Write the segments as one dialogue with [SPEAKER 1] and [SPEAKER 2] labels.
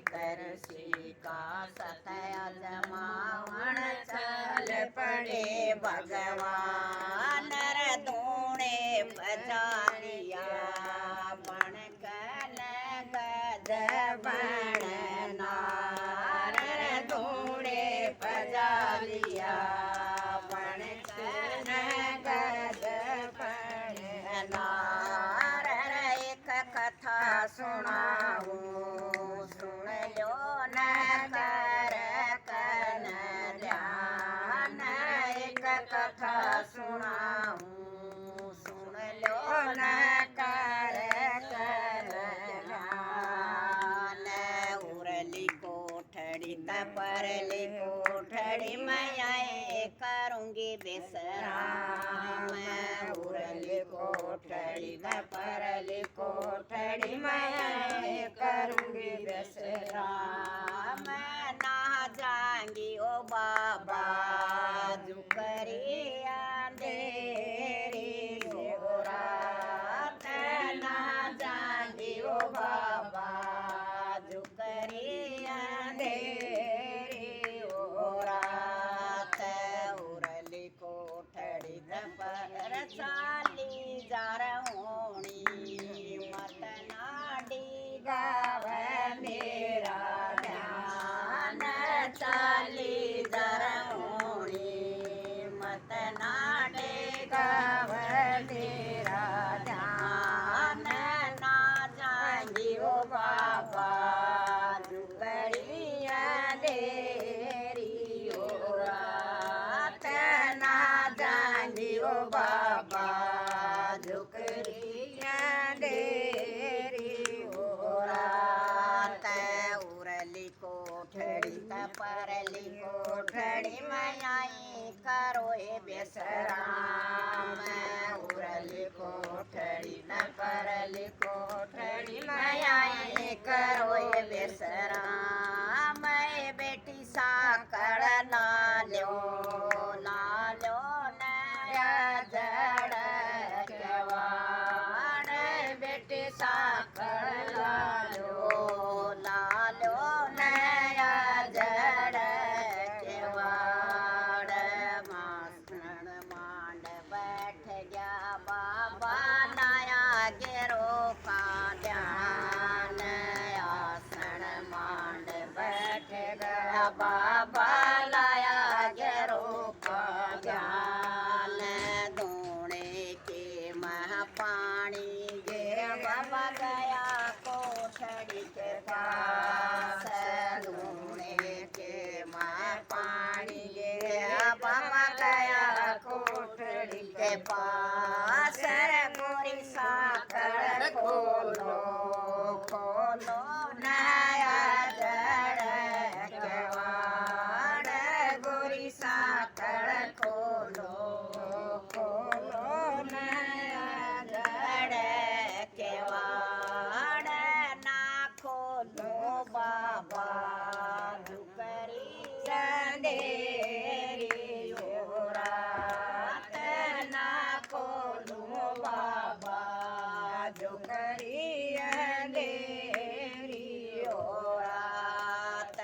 [SPEAKER 1] करसी का सतया जमावण चल पड़े भगवान धूणे बजा लिया पण कन गज बण नार धूणे बजा लिया पण कन गज बण नार एक कथा सुनाऊं सुन लो न कर कन ध्यान एक कथा सुनाऊं सुन लो न कर कन ध्यान उरली कोठड़ी परली कोठड़ी मैं करूंगी विश्राम उरली कोठड़ी परली कोठड़ी मैं करूंगी विश्राम ना जाएंगी ओ बाबा जुकरी अंधेरी हो रात ना जाएंगी ओ बाबा जुकरी अंधेरी हो रात उरली कोठड़ी पर चाली जा रहोनी मत नाडी गाव मेरा ध्यान चाली जा रहोनी मत नाडे गाव मेरा ध्यान ना जाएंगी ओ बाबा जुकरिया देरी हो रात ना जाएंगी ओ बाबा जुकरिया देरी हो रात उरली कोठड़ी परली कोठड़ी में आई करो ए विश्राम उरली कोठड़ी परली कोठड़ी में आई करो ए विश्राम बेटी साकड़ लालो लालो नया जड़ केवाड़ बेटी साकड़ लालो लालो नया जड़ केवाड़ मासन मांड बैठ गया बाबा नया गिरो का ध्यान आसन मांड बैठ गया बाबा लाया गिरो का ध्यान धोने के मह पानी गे बाबा गया कोठड़ी के पास धोने के मह पानी गे बाबा गया कोठड़ी के पास गोरी साकड़ खोलो खोलो नया जड़ केवाड़ गोरी साकड़ खोलो खोलो नया जड़ केवाड़ ना खोलो बाबा जुकरी अंधेरी हो रात ना खोलो बाबा जुकरी अंधेरी हो रात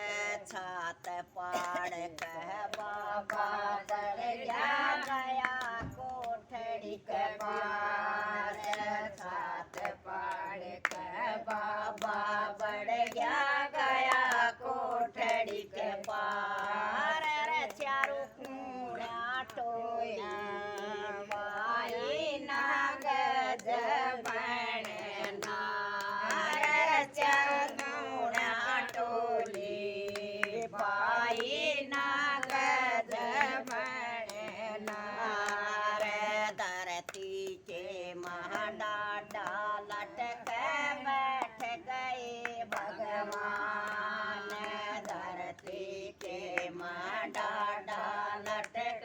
[SPEAKER 1] छात पाड़ कह बाबा बढ़ गया कोठड़ी के पास छात पाड़ कह बाबा बढ़ गया कोठड़ी के पार चारू कूड़ा टोया पाई नाग जबण नार चूड़ा टोली पाई नाग जबण नार धरती के महाडाडा लटक बैठ गए भगवान धरती के महाडाडा लटक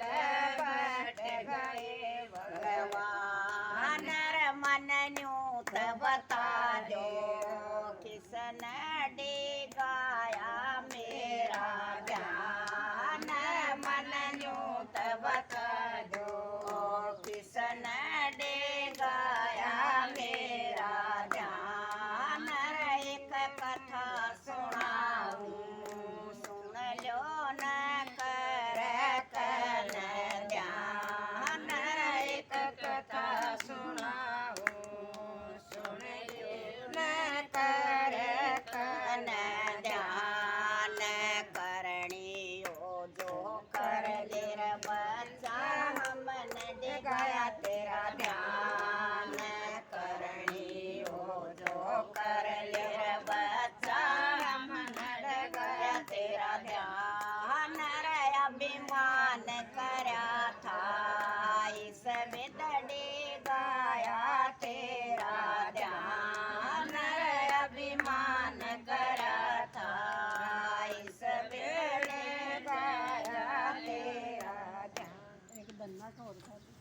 [SPEAKER 1] बैठ गए भगवान मन न्यूत बता दो किसन डे गाया मेरा ध्यान मन न्यूत बता दो किसन डे गाया मेरा ध्यान एक कथा सुनाऊं सुन लो न कर कन ध्यान एक कथा सुनाऊं सुन लो न कर कन ध्यान करणियो जो कर लेर बच्चा हमने दे गया तेरा ध्यान करणियो जो कर लेर बच्चा हमने दे गया तेरा ध्यान रे अभिमान करया था इस विदड़ी गाया तेरा ध्यान रे अभिमान करया था इस वेले गाया तेरा ध्यान एक दन्ना का और था